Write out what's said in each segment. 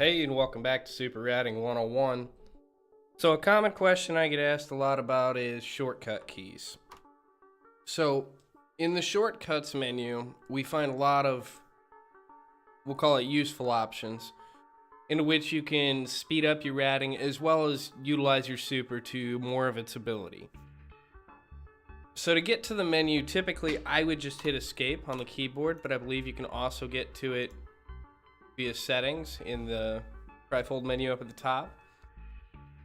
Hey, and welcome back to Superratting 101. So, a common question I get asked a lot about is shortcut keys. So, in the shortcuts menu, we find a lot of, we'll call it useful options, in which you can speed up your ratting as well as utilize your super to more of its ability. So, to get to the menu, typically I would just hit escape on the keyboard, but I believe you can also get to it via settings in the trifold menu up at the top.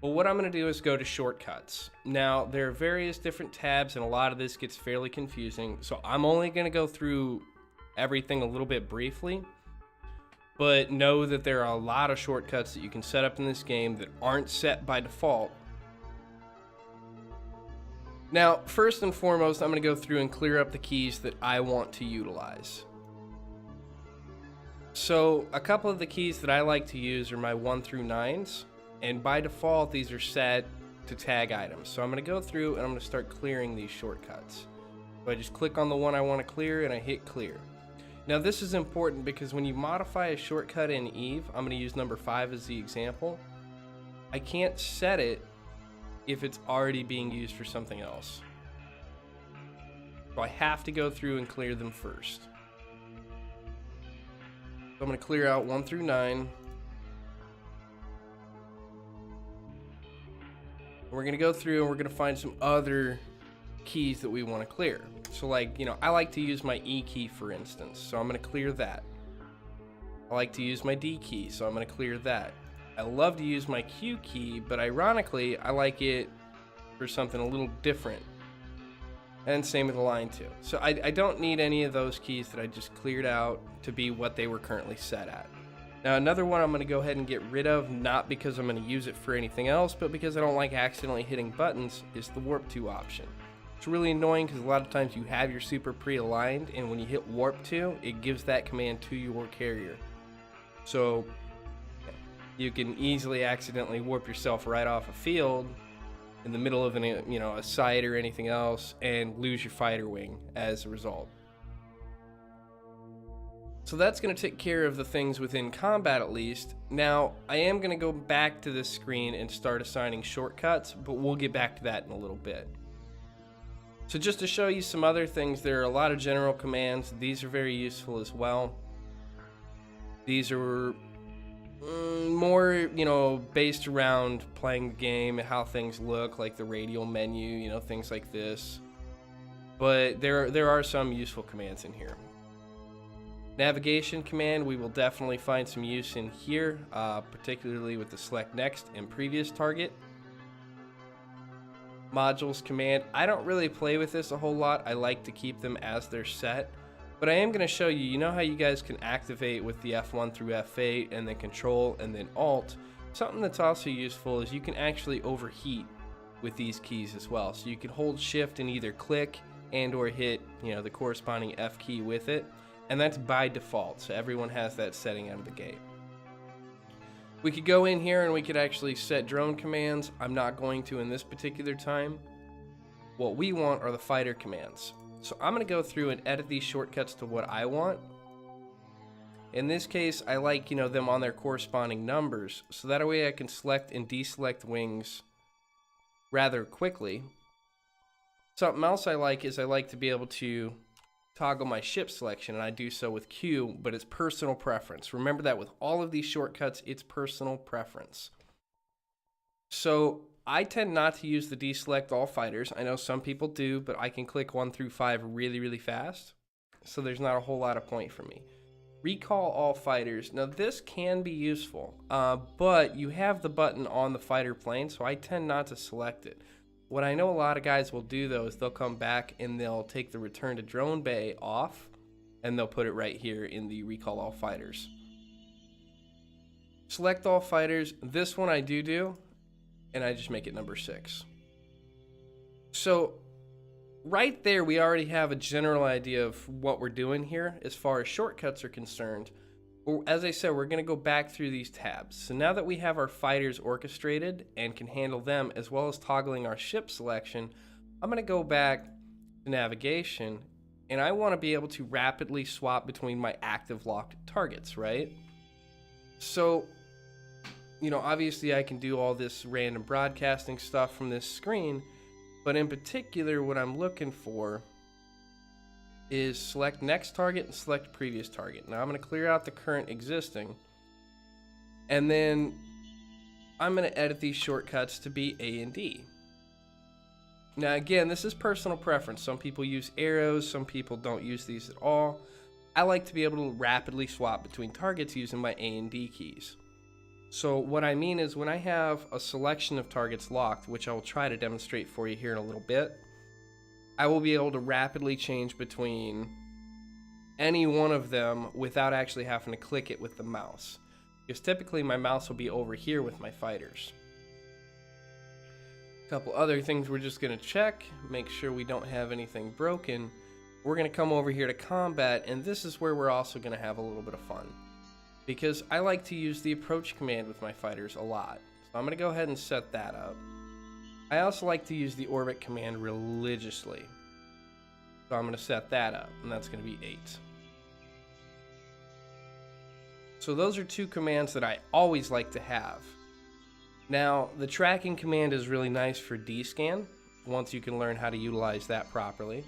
But what I'm going to do is go to shortcuts. Now, there are various different tabs, and a lot of this gets fairly confusing, so I'm only going to go through everything a little bit briefly. But know that there are a lot of shortcuts that you can set up in this game that aren't set by default. Now, first and foremost, I'm going to go through and clear up the keys that I want to utilize. So, a couple of the keys that I like to use are my 1 through 9s, and by default, these are set to tag items. So I'm going to go through and I'm going to start clearing these shortcuts. So I just click on the one I want to clear and I hit clear. Now this is important because when you modify a shortcut in Eve, I'm going to use number 5 as the example, I can't set it if it's already being used for something else. So I have to go through and clear them first. So I'm going to clear out 1 through 9. We're going to go through and we're going to find some other keys that we want to clear. So like, I like to use my E key, for instance. So I'm going to clear that. I like to use my D key, so I'm going to clear that. I love to use my Q key, but ironically, I like it for something a little different. And same with the line 2. So I don't need any of those keys that I just cleared out to be what they were currently set at. Now another one I'm going to go ahead and get rid of, not because I'm going to use it for anything else, but because I don't like accidentally hitting buttons, is the warp to option. It's really annoying because a lot of times you have your super pre-aligned, and when you hit warp to, it gives that command to your carrier. So you can easily accidentally warp yourself right off a field in the middle of a site or anything else and lose your fighter wing as a result. So that's going to take care of the things within combat at least. Now, I am going to go back to this screen and start assigning shortcuts, but we'll get back to that in a little bit. So just to show you some other things, there are a lot of general commands. These are very useful as well. These are more, based around playing the game, how things look, like the radial menu, things like this. But there are some useful commands in here. Navigation command, we will definitely find some use in here, particularly with the select next and previous target. Modules command, I don't really play with this a whole lot. I like to keep them as they're set. But I am going to show you, how you guys can activate with the F1 through F8 and then Control and then Alt. Something that's also useful is you can actually overheat with these keys as well. So you can hold Shift and either click and or hit, the corresponding F key with it. And that's by default, so everyone has that setting out of the gate. We could go in here and we could actually set drone commands. I'm not going to in this particular time. What we want are the fighter commands. So I'm going to go through and edit these shortcuts to what I want. In this case, I like, them on their corresponding numbers, so that way I can select and deselect wings rather quickly. Something else I like is I like to be able to toggle my ship selection, and I do so with Q, but it's personal preference. Remember that with all of these shortcuts, it's personal preference. So I tend not to use the deselect all fighters. I know some people do, but I can click 1 through 5 really, really fast. So there's not a whole lot of point for me. Recall all fighters. Now this can be useful, but you have the button on the fighter plane, so I tend not to select it. What I know a lot of guys will do though is they'll come back and they'll take the return to drone bay off and they'll put it right here in the recall all fighters. Select all fighters. This one I do, and I just make it number 6. So right there we already have a general idea of what we're doing here as far as shortcuts are concerned. As I said, we're going to go back through these tabs. So now that we have our fighters orchestrated and can handle them, as well as toggling our ship selection, I'm going to go back to navigation, and I want to be able to rapidly swap between my active locked targets, right? So you know, obviously I can do all this random broadcasting stuff from this screen, but in particular what I'm looking for is select next target and select previous target. Now I'm going to clear out the current existing, and then I'm going to edit these shortcuts to be A and D. Now again, this is personal preference. Some people use arrows, some people don't use these at all. I like to be able to rapidly swap between targets using my A and D keys. So what I mean is when I have a selection of targets locked, which I will try to demonstrate for you here in a little bit, I will be able to rapidly change between any one of them without actually having to click it with the mouse. Because typically my mouse will be over here with my fighters. A couple other things we're just going to check, make sure we don't have anything broken. We're going to come over here to combat, and this is where we're also going to have a little bit of fun. Because I like to use the approach command with my fighters a lot. So I'm going to go ahead and set that up. I also like to use the orbit command religiously. So I'm going to set that up, and that's going to be 8. So those are two commands that I always like to have. Now, the tracking command is really nice for D-scan, once you can learn how to utilize that properly.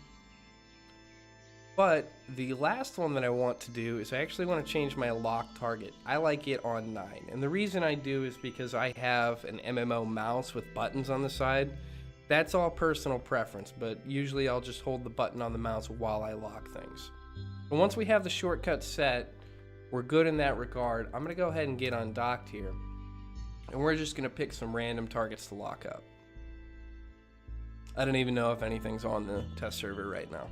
But the last one that I want to do is I actually want to change my lock target. I like it on 9. And the reason I do is because I have an MMO mouse with buttons on the side. That's all personal preference, but usually I'll just hold the button on the mouse while I lock things. But once we have the shortcut set, we're good in that regard. I'm going to go ahead and get undocked here. And we're just going to pick some random targets to lock up. I don't even know if anything's on the test server right now.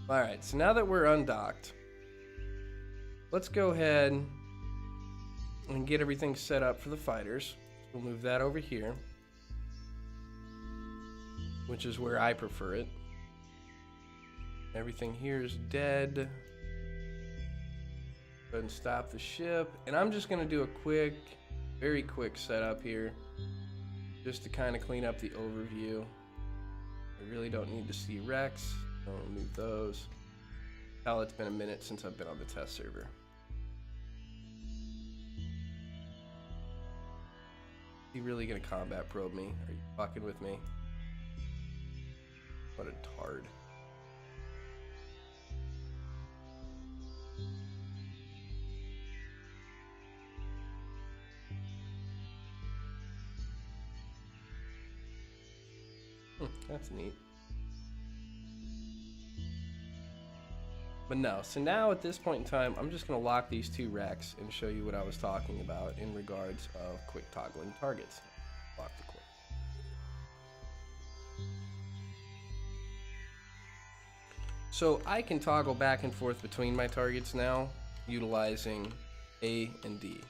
Alright, so now that we're undocked, let's go ahead and get everything set up for the fighters. We'll move that over here, which is where I prefer it. Everything here is dead. Go ahead and stop the ship. And I'm just going to do a quick, very quick setup here, just to kind of clean up the overview. I really don't need to see Rex. I'll remove those. Hell, it's been a minute since I've been on the test server. You really gonna combat probe me? Are you fucking with me? What a tard. That's neat. But no, so now at this point in time, I'm just going to lock these two racks and show you what I was talking about in regards of quick toggling targets. Lock the quick. So I can toggle back and forth between my targets now, utilizing A and D.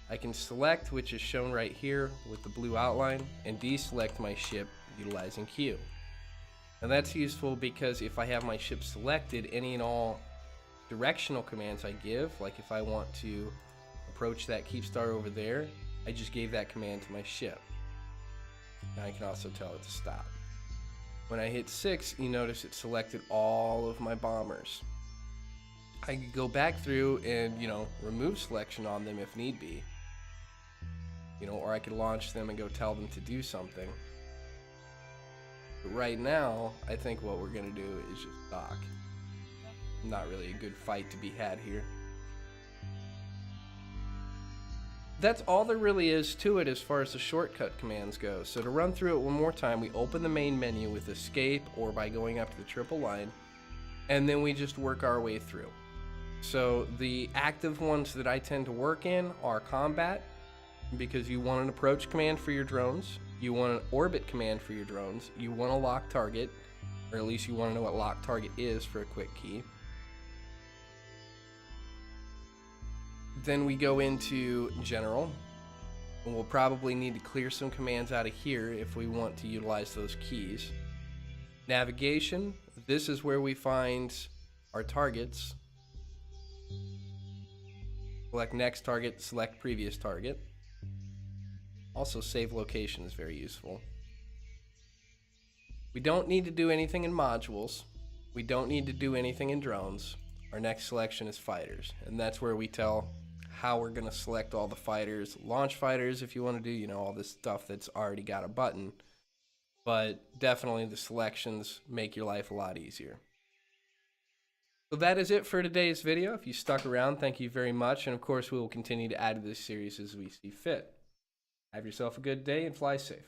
I can select, which is shown right here with the blue outline, and deselect my ship utilizing Q. And that's useful because if I have my ship selected, any and all directional commands I give, like if I want to approach that keep star over there, I just gave that command to my ship. Now I can also tell it to stop. When I hit 6, you notice it selected all of my bombers. I could go back through and, remove selection on them if need be. Or I could launch them and go tell them to do something. But right now, I think what we're going to do is just dock. Not really a good fight to be had here. That's all there really is to it as far as the shortcut commands go. So to run through it one more time, we open the main menu with escape or by going up to the triple line, and then we just work our way through. So the active ones that I tend to work in are combat, because you want an approach command for your drones, you want an orbit command for your drones, you want a lock target, or at least you want to know what lock target is for a quick key. Then we go into general, and we'll probably need to clear some commands out of here if we want to utilize those keys. Navigation, this is where we find our targets. Select next target, select previous target. Also, save location is very useful. We don't need to do anything in modules. We don't need to do anything in drones. Our next selection is fighters, and that's where we tell how we're going to select all the fighters. Launch fighters if you want to do, you know, all this stuff that's already got a button. But definitely the selections make your life a lot easier. So that is it for today's video. If you stuck around, thank you very much. And of course, we will continue to add to this series as we see fit. Have yourself a good day and fly safe.